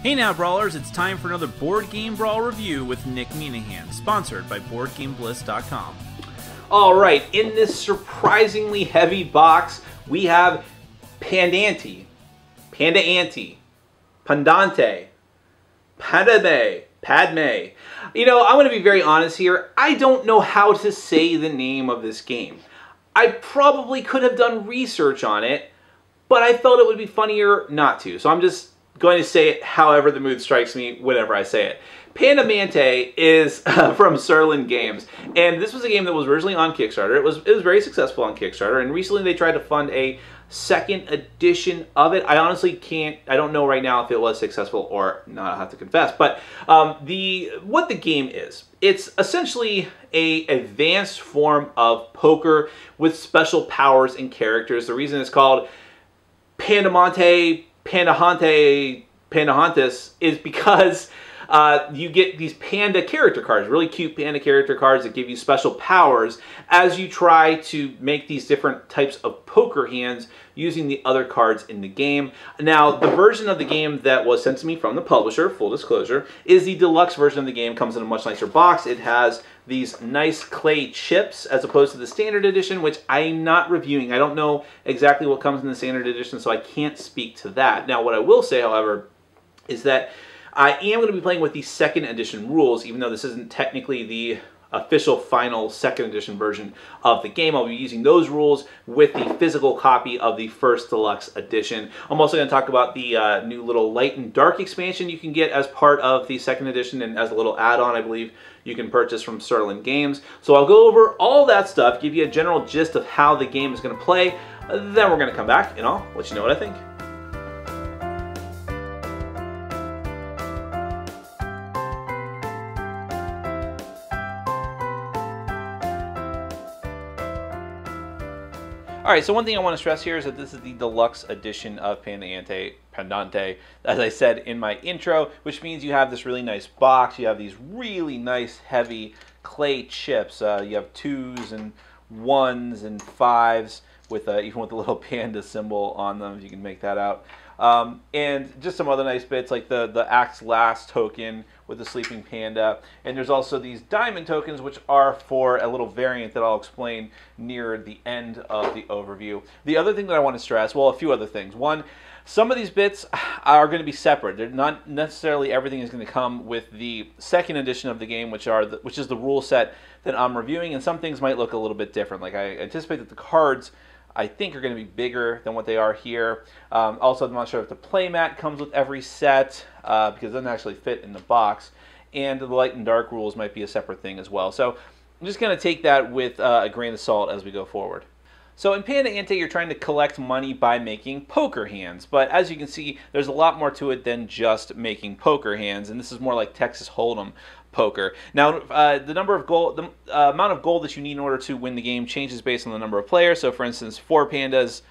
Hey now, Brawlers, it's time for another Board Game Brawl review with Nick Minahan, sponsored by BoardGameBliss.com. Alright, in this surprisingly heavy box, we have Pandante, Pandante, Pandante, Padme. You know, I'm going to be very honest here. I don't know how to say the name of this game. I probably could have done research on it, but I felt it would be funnier not to. So I'm just going to say it however the mood strikes me whenever I say it. Pandante is from Serlin Games, and this was a game that was originally on Kickstarter. It was very successful on Kickstarter, and recently they tried to fund a second edition of it. I honestly I don't know right now if it was successful or not, I'll have to confess. But what the game is, it's essentially a advanced form of poker with special powers and characters. The reason it's called Pandante, Pandahantis is because you get these panda character cards, really cute panda character cards that give you special powers as you try to make these different types of poker hands using the other cards in the game. Now, the version of the game that was sent to me from the publisher, full disclosure, is the deluxe version of the game. It comes in a much nicer box. It has these nice clay chips as opposed to the standard edition, which I'm not reviewing. I don't know exactly what comes in the standard edition, so I can't speak to that. Now, what I will say, however, is that I am going to be playing with the second edition rules, even though this isn't technically the official final second edition version of the game. I'll be using those rules with the physical copy of the first deluxe edition. I'm also going to talk about the new little light and dark expansion you can get as part of the second edition, and as a little add-on, I believe, you can purchase from Serlin Games. So I'll go over all that stuff, give you a general gist of how the game is going to play, then we're going to come back and I'll let you know what I think. Alright, so one thing I want to stress here is that this is the deluxe edition of Pandante, as I said in my intro, which means you have this really nice box. You have these really nice heavy clay chips. You have 2s and 1s and 5s with even with the little panda symbol on them, if you can make that out. And just some other nice bits like the Acts Last token with the sleeping panda. And there's also these diamond tokens, which are for a little variant that I'll explain near the end of the overview. The other thing that I want to stress, well, a few other things. One, some of these bits are going to be separate. They're not necessarily everything is going to come with the second edition of the game, which is the rule set that I'm reviewing, and some things might look a little bit different. Like I anticipate that the cards, I think, are going to be bigger than what they are here. Also, I'm not sure if the playmat comes with every set because it doesn't actually fit in the box. And the light and dark rules might be a separate thing as well. So I'm just going to take that with a grain of salt as we go forward. So in Pandante, you're trying to collect money by making poker hands. But as you can see, there's a lot more to it than just making poker hands. And this is more like Texas Hold'em poker. Now, the amount of gold that you need in order to win the game changes based on the number of players. So, for instance, 4 players,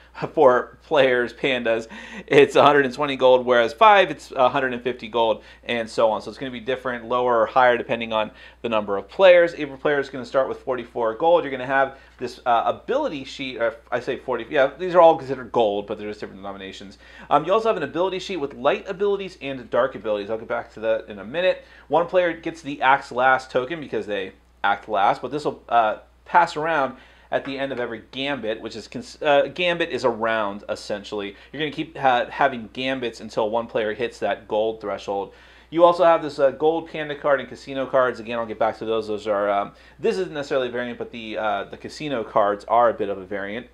pandas, it's 120 gold, whereas 5, it's 150 gold, and so on. So it's going to be different, lower or higher, depending on the number of players. Every player is going to start with 44 gold. You're going to have this ability sheet, I say 40, yeah, these are all considered gold, but they're just different denominations. You also have an ability sheet with light abilities and dark abilities. I'll get back to that in a minute. One player gets the Acts Last token because they act last, but this will pass around at the end of every gambit, which is gambit is a round, essentially. You're going to keep having gambits until one player hits that gold threshold. You also have this gold panda card and casino cards. Again, I'll get back to those. Those are this isn't necessarily a variant, but the casino cards are a bit of a variant.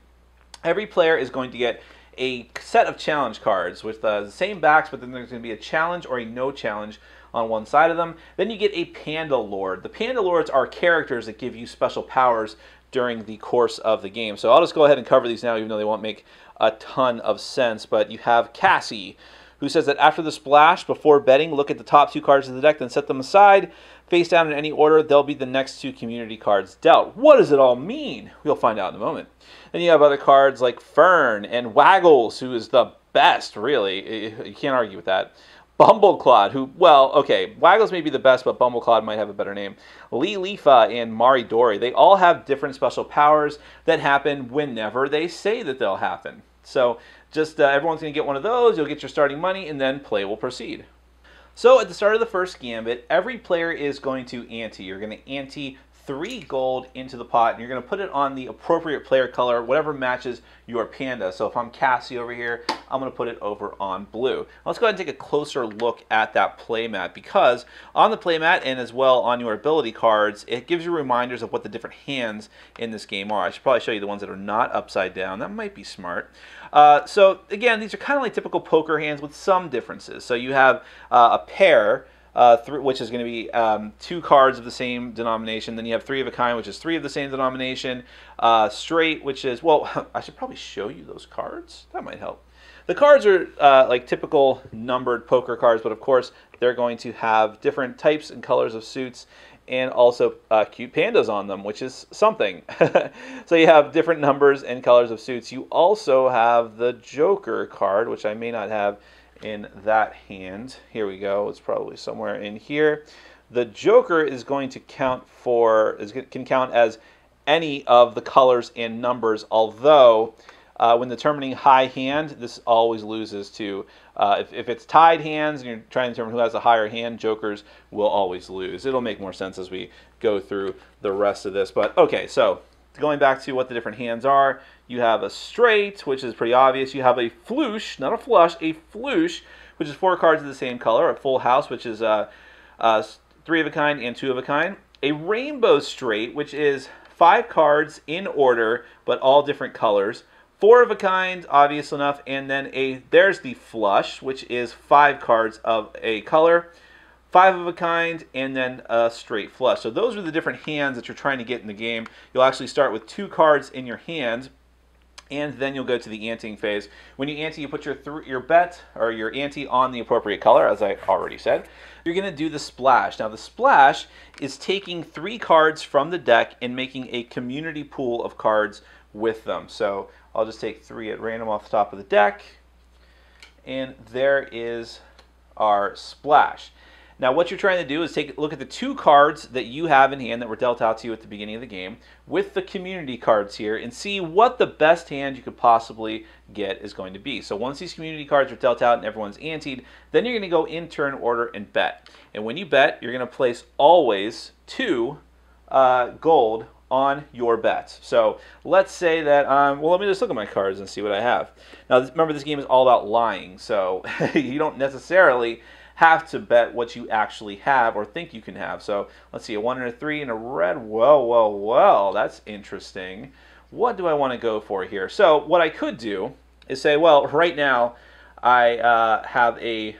Every player is going to get a set of challenge cards with the same backs, but then there's going to be a challenge or a no challenge on one side of them. Then you get a Panda Lord. The Panda Lords are characters that give you special powers during the course of the game. So I'll just go ahead and cover these now, even though they won't make a ton of sense. But you have Cassie, who says that after the splash, before betting, look at the top 2 cards of the deck, then set them aside. Face down in any order, they'll be the next 2 community cards dealt. What does it all mean? We'll find out in a moment. Then you have other cards like Fern and Waggles, who is the best, really. You can't argue with that. Bumbleclad, who, well, okay, Waggles may be the best, but Bumbleclad might have a better name. Lifa and Maridori, they all have different special powers that happen whenever they say that they'll happen. So just everyone's going to get one of those, you'll get your starting money, and then play will proceed. So at the start of the first gambit, every player is going to ante. You're going to ante 3 gold into the pot, and you're going to put it on the appropriate player color, whatever matches your panda. So if I'm Cassie over here, I'm going to put it over on blue. Let's go ahead and take a closer look at that playmat, because on the playmat and as well on your ability cards, it gives you reminders of what the different hands in this game are. I should probably show you the ones that are not upside down. That might be smart. So again, these are kind of like typical poker hands with some differences. So you have a pair, which is going to be 2 cards of the same denomination. Then you have 3 of a kind, which is 3 of the same denomination. Straight, which is, well, I should probably show you those cards. That might help. The cards are like typical numbered poker cards, but of course they're going to have different types and colors of suits, and also cute pandas on them, which is something. So you have different numbers and colors of suits. You also have the Joker card, which I may not have in that hand. Here we go. It's probably somewhere in here. The Joker is going to count can count as any of the colors and numbers, although when determining high hand, this always loses to, if it's tied hands and you're trying to determine who has a higher hand, Jokers will always lose. It'll make more sense as we go through the rest of this. But okay, so going back to what the different hands are, you have a straight, which is pretty obvious. You have a floosh, not a flush, a floosh, which is 4 cards of the same color. A full house, which is 3 of a kind and 2 of a kind. A rainbow straight, which is 5 cards in order, but all different colors. 4 of a kind, obvious enough, and then there's the flush, which is 5 cards of a color, 5 of a kind, and then a straight flush. So those are the different hands that you're trying to get in the game. You'll actually start with 2 cards in your hand, and then you'll go to the anteing phase. When you ante, you put your bet or your ante on the appropriate color, as I already said. You're going to do the splash. Now the splash is taking 3 cards from the deck and making a community pool of cards with them. So I'll just take 3 at random off the top of the deck, and there is our splash. Now what you're trying to do is take a look at the 2 cards that you have in hand that were dealt out to you at the beginning of the game with the community cards here, and see what the best hand you could possibly get is going to be. So once these community cards are dealt out and everyone's anteed, then you're going to go in turn order and bet. And when you bet, you're going to place always 2 gold on your bets. So let's say that, well, let me just look at my cards and see what I have. Now remember, this game is all about lying, so you don't necessarily have to bet what you actually have or think you can have. So let's see, a 1 and a 3 and a red. Well, that's interesting. What do I want to go for here? So what I could do is say, well, right now I have a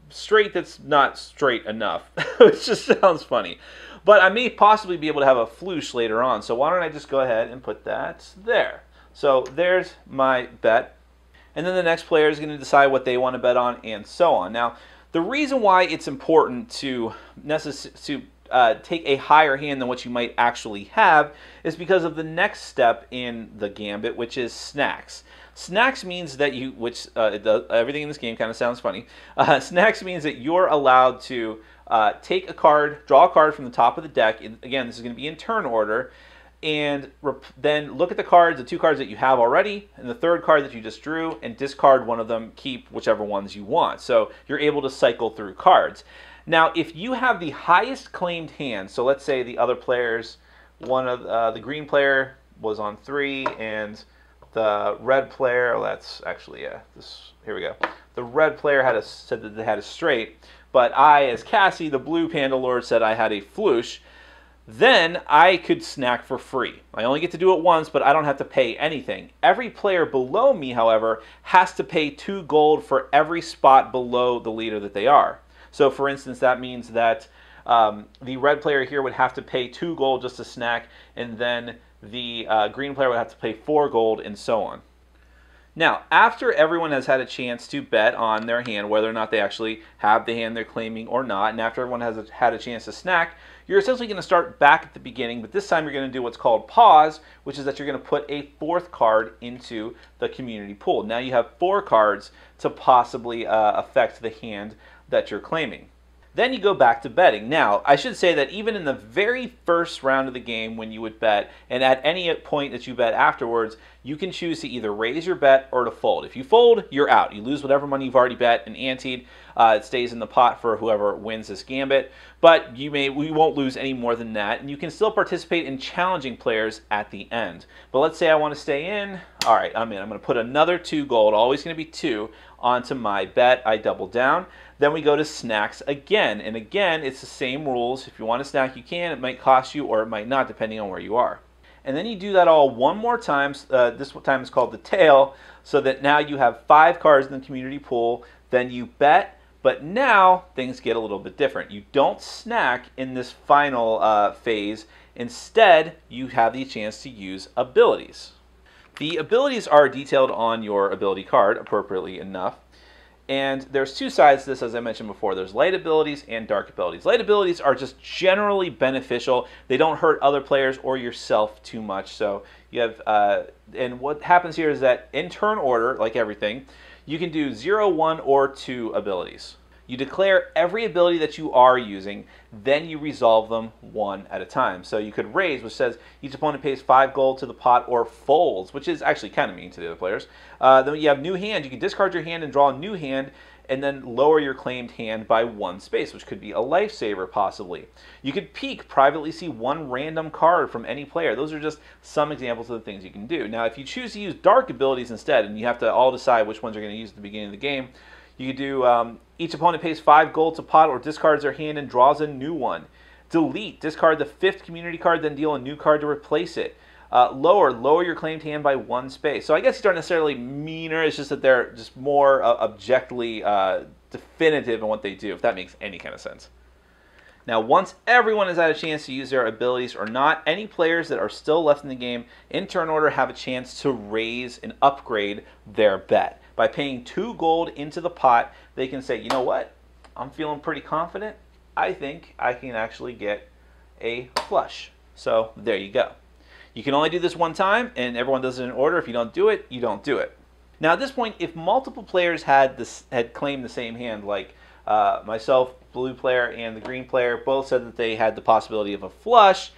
straight that's not straight enough, which just sounds funny. But I may possibly be able to have a floosh later on. So why don't I just go ahead and put that there. So there's my bet. And then the next player is going to decide what they want to bet on, and so on. Now, the reason why it's important to take a higher hand than what you might actually have is because of the next step in the gambit, which is snacks. Snacks means that everything in this game kind of sounds funny. Snacks means that you're allowed to take a card, draw a card from the top of the deck. Again, this is going to be in turn order. And then look at the cards, the 2 cards that you have already, and the 3rd card that you just drew, and discard one of them, keep whichever ones you want. So you're able to cycle through cards. Now, if you have the highest claimed hand, so let's say the other players, the green player was on 3, and the red player, well, that's actually, here we go. The red player said that they had a straight, but I, as Cassie, the blue Panda Lord, said I had a floosh. Then I could snack for free. I only get to do it once, but I don't have to pay anything. Every player below me, however, has to pay 2 gold for every spot below the leader that they are. So for instance, that means that the red player here would have to pay 2 gold just to snack, and then the green player would have to pay 4 gold, and so on. Now, after everyone has had a chance to bet on their hand, whether or not they actually have the hand they're claiming or not, and after everyone has had a chance to snack, you're essentially going to start back at the beginning, but this time you're going to do what's called pause, which is that you're going to put a 4th card into the community pool. Now you have 4 cards to possibly affect the hand that you're claiming. Then you go back to betting. Now, I should say that even in the very first round of the game when you would bet, and at any point that you bet afterwards, you can choose to either raise your bet or to fold. If you fold, you're out. You lose whatever money you've already bet and anteed. It stays in the pot for whoever wins this gambit. But we won't lose any more than that, and you can still participate in challenging players at the end. But let's say I want to stay in. All right, I'm in. I'm going to put another 2 gold, always going to be 2, onto my bet. I double down. Then we go to snacks again. And again, it's the same rules. If you want a snack, you can. It might cost you or it might not, depending on where you are. And then you do that all one more time. This time is called the tail, so that now you have 5 cards in the community pool. Then you bet, but now things get a little bit different. You don't snack in this final phase. Instead, you have the chance to use abilities. The abilities are detailed on your ability card, appropriately enough. And there's 2 sides to this, as I mentioned before. There's light abilities and dark abilities. Light abilities are just generally beneficial. They don't hurt other players or yourself too much. So you have, and what happens here is that in turn order, like everything, you can do 0, 1, or 2 abilities. You declare every ability that you are using, then you resolve them one at a time. So you could raise, which says each opponent pays 5 gold to the pot, or folds, which is actually kind of mean to the other players. Then you have new hand. You can discard your hand and draw a new hand, and then lower your claimed hand by 1 space, which could be a lifesaver possibly. You could peek, privately see 1 random card from any player. Those are just some examples of the things you can do. Now, if you choose to use dark abilities instead, and you have to all decide which ones you're going to use at the beginning of the game, you could do each opponent pays 5 gold to pot or discards their hand and draws a new one. Delete, discard the 5th community card, then deal a new card to replace it. Lower your claimed hand by 1 space. So I guess these aren't necessarily meaner, it's just that they're just more objectively definitive in what they do, if that makes any kind of sense. Now, once everyone has had a chance to use their abilities or not, any players that are still left in the game in turn order have a chance to raise and upgrade their bet. By paying 2 gold into the pot, they can say, you know what, I'm feeling pretty confident. I think I can actually get a flush. So there you go. You can only do this one time, and everyone does it in order. If you don't do it, you don't do it. Now at this point, if multiple players had claimed the same hand, like myself, blue player, and the green player both said that they had the possibility of a flush,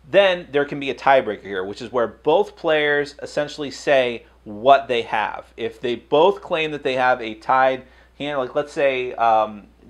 then there can be a tiebreaker here, which is where both players essentially say what they have. If they both claim that they have a tied hand, like let's say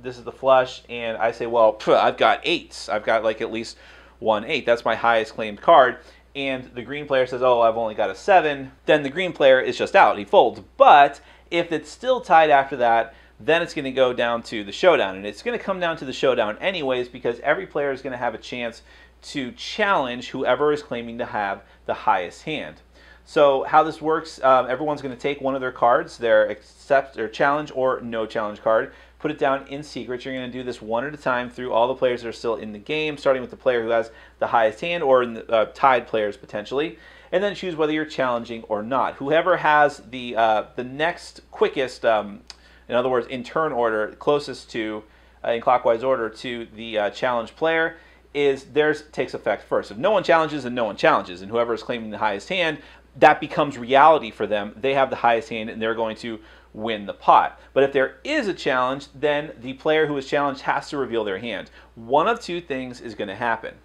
this is the flush, and I say, well, I've got 8s. I've got like at least 1 8. That's my highest claimed card. And the green player says, oh, I've only got a 7. Then the green player is just out. He folds. But if it's still tied after that, then it's going to go down to the showdown. And it's going to come down to the showdown anyways, because every player is going to have a chance to challenge whoever is claiming to have the highest hand. So how this works, everyone's going to take one of their cards, their accept or challenge or no challenge card, put it down in secret. You're going to do this one at a time through all the players that are still in the game, starting with the player who has the highest hand, or in the, tied players potentially, and then choose whether you're challenging or not. Whoever has the next quickest, in other words, in turn order, closest to, in clockwise order to the challenge player, is theirs takes effect first. If no one challenges, then no one challenges, and whoever is claiming the highest hand, that becomes reality for them. They have the highest hand, and they're going to win the pot. But if there is a challenge, then the player who is challenged has to reveal their hand. One of 2 things is going to happen.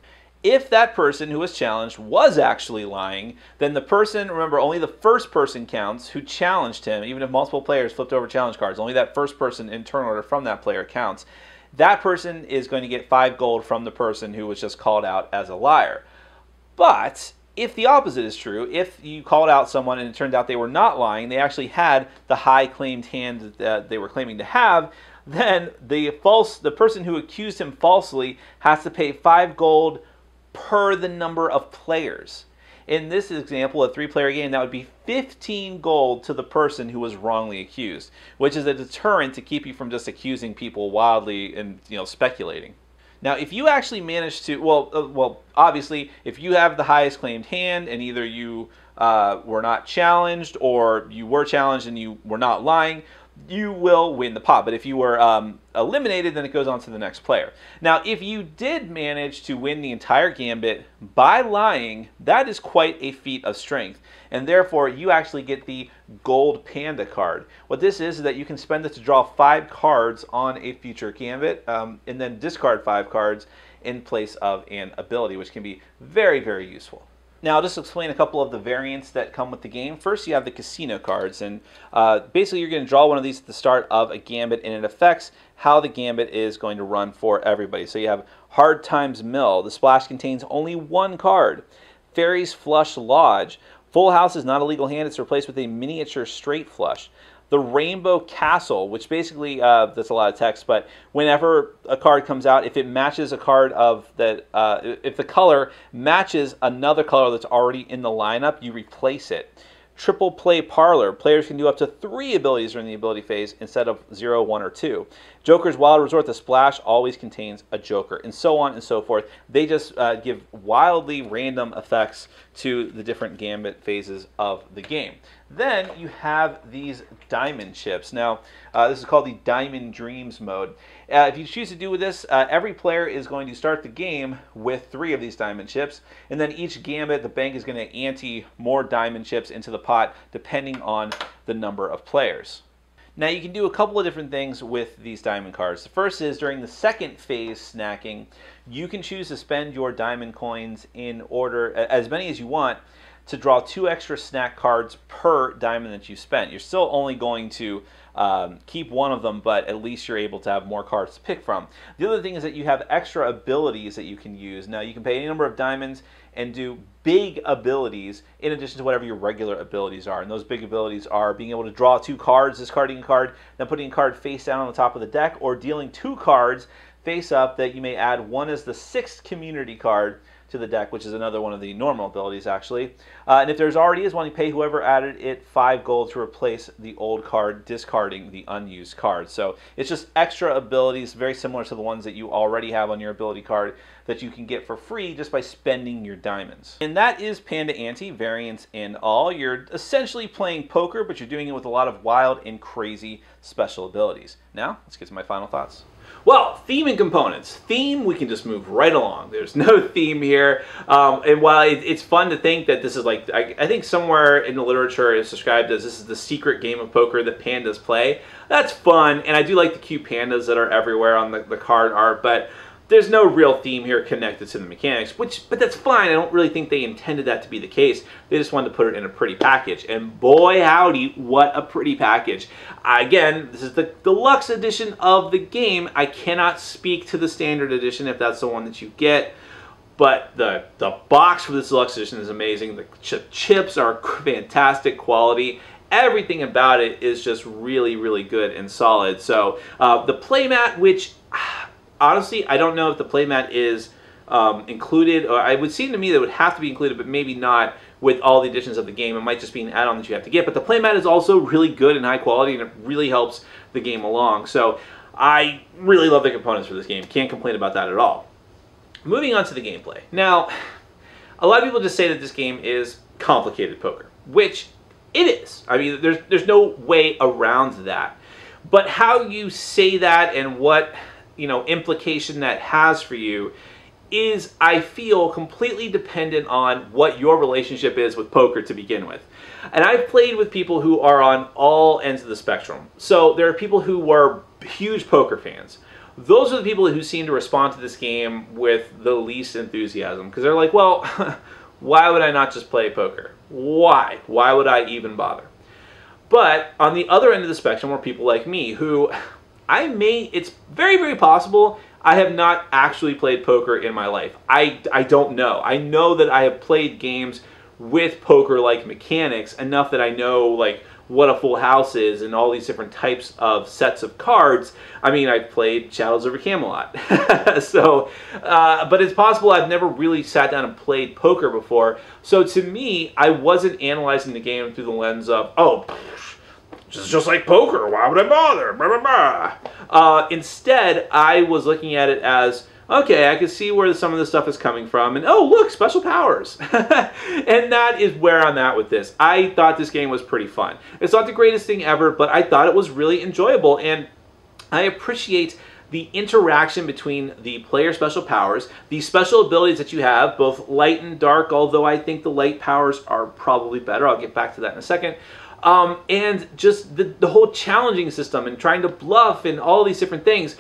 If that person who was challenged was actually lying, then the person, remember, only the first person counts who challenged him. Even if multiple players flipped over challenge cards, only that first person in turn order from that player counts. That person is going to get 5 gold from the person who was just called out as a liar. But if the opposite is true, if you called out someone and it turned out they were not lying, they actually had the high claimed hand that they were claiming to have, then the person who accused him falsely has to pay 5 gold per the number of players. In this example, a 3-player game, that would be 15 gold to the person who was wrongly accused, which is a deterrent to keep you from just accusing people wildly and speculating. Now, if you actually manage to, well, obviously, if you have the highest claimed hand and either you were not challenged or you were challenged and you were not lying, you will win the pot. But if you were eliminated, then it goes on to the next player. Now, if you did manage to win the entire gambit by lying, that is quite a feat of strength. And therefore, you actually get the gold panda card. What this is that you can spend it to draw 5 cards on a future gambit, and then discard 5 cards in place of an ability, which can be very, very useful. Now, I'll just explain a couple of the variants that come with the game. First, you have the casino cards, and basically you're going to draw one of these at the start of a gambit, and it affects how the gambit is going to run for everybody. So you have Hard Times Mill. The splash contains only 1 card. Fairies Flush Lodge. Full House is not a legal hand. It's replaced with a miniature straight flush. The Rainbow Castle, which basically, that's a lot of text, but whenever a card comes out, if it matches a card of that, if the color matches another color that's already in the lineup, you replace it. Triple Play Parlor. Players can do up to 3 abilities during the ability phase instead of 0, 1, or 2. Joker's Wild Resort. The splash always contains a Joker, and so on and so forth. They just give wildly random effects to the different gambit phases of the game. Then you have these diamond chips. Now, this is called the Diamond Dreams mode. If you choose to do with this, every player is going to start the game with 3 of these diamond chips, and then each gambit, the bank is going to ante more diamond chips into the pot depending on the number of players. Now, you can do a couple of different things with these diamond cards. The first is during the second phase snacking, you can choose to spend your diamond coins in order, as many as you want, to draw 2 extra snack cards per diamond that you spent. You're still only going to keep 1 of them, but at least you're able to have more cards to pick from. The other thing is that you have extra abilities that you can use. Now, you can pay any number of diamonds and do big abilities in addition to whatever your regular abilities are. And those big abilities are being able to draw 2 cards, discarding a card, then putting a card face down on the top of the deck, or dealing 2 cards face up that you may add 1 as the 6th community card to the deck, which is another one of the normal abilities, actually. And if there's already is one, you pay whoever added it 5 gold to replace the old card, discarding the unused card. So it's just extra abilities, very similar to the ones that you already have on your ability card, that you can get for free just by spending your diamonds. And that is Panda Ante, variants and all. You're essentially playing poker, but you're doing it with a lot of wild and crazy special abilities. Now, let's get to my final thoughts. Well, theme and components. Theme, we can just move right along. There's no theme here. And while it's fun to think that this is like, I think somewhere in the literature it's described as this is the secret game of poker that pandas play. That's fun, and I do like the cute pandas that are everywhere on the card art, but there's no real theme here connected to the mechanics, but that's fine. I don't really think they intended that to be the case. They just wanted to put it in a pretty package, and boy howdy, what a pretty package. Again, this is the deluxe edition of the game. I cannot speak to the standard edition if that's the one that you get, but the box for this deluxe edition is amazing. The chips are fantastic quality. Everything about it is just really, really good and solid. So the playmat, which honestly, I don't know if the playmat is included, or it would seem to me that it would have to be included, but maybe not with all the additions of the game. It might just be an add-on that you have to get, but the playmat is also really good and high quality, and it really helps the game along. So I really love the components for this game. Can't complain about that at all. Moving on to the gameplay. Now, a lot of people just say that this game is complicated poker, which it is. I mean, there's no way around that. But how you say that and what implication that has for you is, I feel, completely dependent on what your relationship is with poker to begin with. And I've played with people who are on all ends of the spectrum. So there are people who were huge poker fans. Those are the people who seem to respond to this game with the least enthusiasm, because they're like, well, why would I not just play poker? Why? Why would I even bother? But on the other end of the spectrum are people like me who it's very, very possible I have not actually played poker in my life. I don't know. I know that I have played games with poker-like mechanics enough that I know like what a full house is and all these different types of sets of cards. I mean, I've played Shadows over Camelot. So, but it's possible I've never really sat down and played poker before. So to me, I wasn't analyzing the game through the lens of, oh, just like poker. Why would I bother? Blah, blah, blah. Instead, I was looking at it as, okay, I can see where some of this stuff is coming from, and oh, look, special powers. And that is where I'm at with this. I thought this game was pretty fun. It's not the greatest thing ever, but I thought it was really enjoyable, and I appreciate the interaction between the player special powers, the special abilities that you have, both light and dark, although I think the light powers are probably better. I'll get back to that in a second. And just the whole challenging system and trying to bluff and all these different things.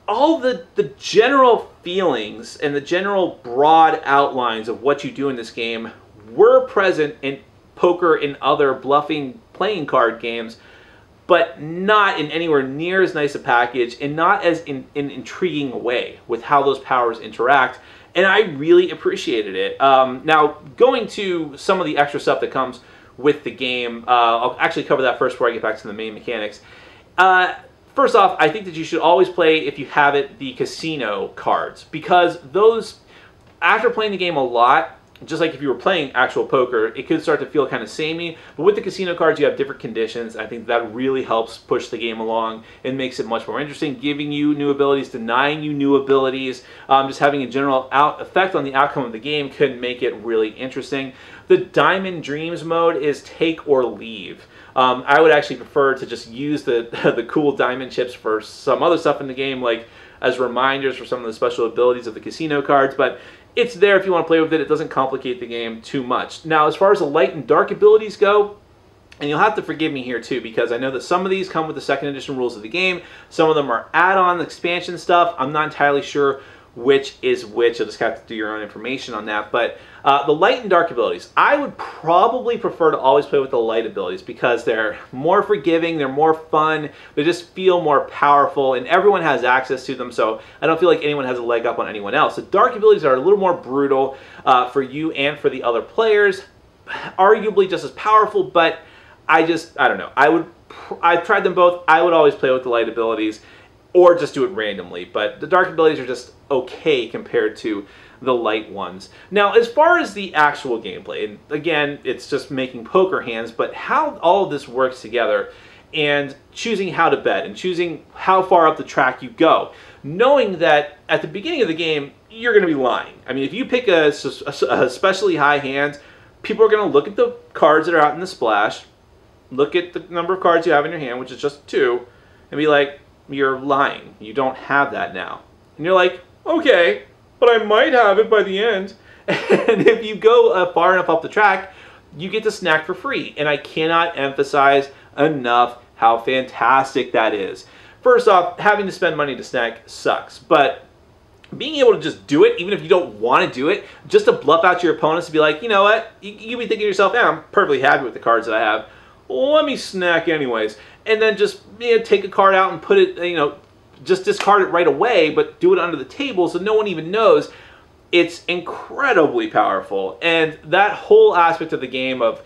All the general feelings and the general broad outlines of what you do in this game were present in poker and other bluffing playing card games, but not in anywhere near as nice a package and not as in intriguing a way with how those powers interact. And I really appreciated it. Now, going to some of the extra stuff that comes with the game, I'll actually cover that first before I get back to the main mechanics. First off, I think that you should always play, if you have it, the casino cards, because those, after playing the game a lot, just like if you were playing actual poker, it could start to feel kind of samey. But with the casino cards, you have different conditions. I think that really helps push the game along and makes it much more interesting, giving you new abilities, denying you new abilities. Just having a general effect on the outcome of the game could make it really interesting. The Diamond Dreams mode is take or leave. I would actually prefer to just use the cool diamond chips for some other stuff in the game, like as reminders for some of the special abilities of the casino cards, but it's there if you want to play with it. It doesn't complicate the game too much. Now, as far as the light and dark abilities go, and you'll have to forgive me here too, because I know that some of these come with the second edition rules of the game. Some of them are add-on expansion stuff. I'm not entirely sure which is which. You'll just have to do your own information on that. But the light and dark abilities, I would probably prefer to always play with the light abilities because they're more forgiving, they're more fun, they just feel more powerful, and everyone has access to them, so I don't feel like anyone has a leg up on anyone else. The dark abilities are a little more brutal for you and for the other players, arguably just as powerful, but I don't know. I've tried them both. I would always play with the light abilities or just do it randomly, but the dark abilities are just okay compared to the light ones. Now, as far as the actual gameplay, and again, it's just making poker hands, but how all of this works together and choosing how to bet and choosing how far up the track you go, knowing that at the beginning of the game, you're going to be lying. I mean, if you pick a especially high hand, people are going to look at the cards that are out in the splash, look at the number of cards you have in your hand, which is just 2, and be like, you're lying. You don't have that now. And you're like, okay, but I might have it by the end. And if you go far enough up the track, you get to snack for free. And I cannot emphasize enough how fantastic that is. First off, having to spend money to snack sucks, but being able to just do it, even if you don't want to do it, just to bluff out your opponents to be like, you know what, you be thinking to yourself, yeah, I'm perfectly happy with the cards that I have. Let me snack anyways. And then just take a card out and put it, just discard it right away, but do it under the table so no one even knows. It's incredibly powerful. And that whole aspect of the game of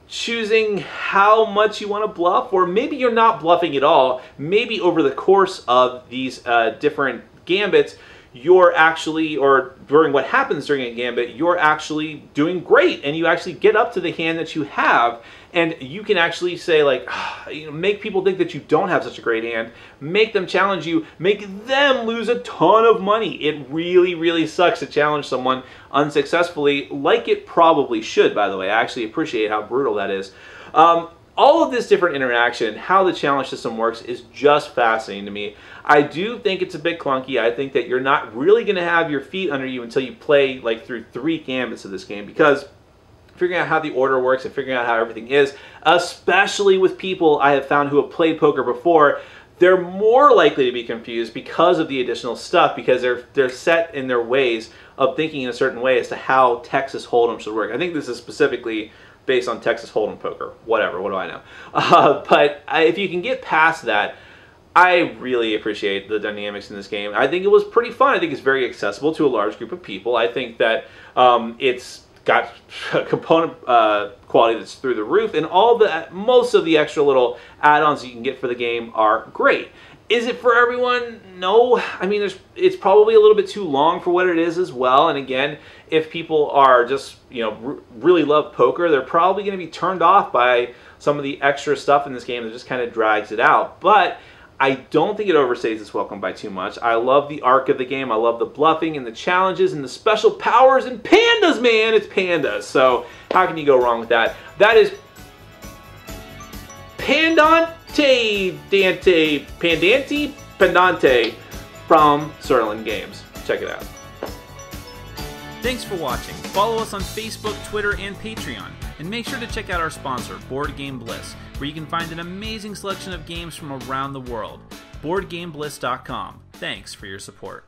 choosing how much you want to bluff, or maybe you're not bluffing at all, maybe over the course of these different gambits, you're actually, or during what happens during a gambit, you're actually doing great, and you actually get up to the hand that you have, and you can actually say, like, make people think that you don't have such a great hand, make them challenge you, make them lose a ton of money. It really, really sucks to challenge someone unsuccessfully, like it probably should, by the way. I actually appreciate how brutal that is. All of this different interaction, how the challenge system works, is just fascinating to me. I do think it's a bit clunky. I think that you're not really going to have your feet under you until you play like through 3 gambits of this game, because figuring out how the order works and figuring out how everything is, especially with people I have found who have played poker before, they're more likely to be confused because of the additional stuff, because they're set in their ways of thinking in a certain way as to how Texas Hold'em should work. I think this is specifically based on Texas Hold'em poker. Whatever, what do I know? But if you can get past that, I really appreciate the dynamics in this game. I think it was pretty fun. I think it's very accessible to a large group of people. I think that it's got a component quality that's through the roof, and most of the extra little add-ons you can get for the game are great. Is it for everyone? No. I mean, it's probably a little bit too long for what it is as well. And again, if people are just, really love poker, they're probably going to be turned off by some of the extra stuff in this game that just kind of drags it out. But I don't think it overstays its welcome by too much. I love the arc of the game. I love the bluffing and the challenges and the special powers and pandas, man. It's pandas. So how can you go wrong with that? That is Pandante from Serlin Games. Check it out. Thanks for watching. Follow us on Facebook, Twitter, and Patreon. And make sure to check out our sponsor, Board Game Bliss, where you can find an amazing selection of games from around the world. BoardGameBliss.com. Thanks for your support.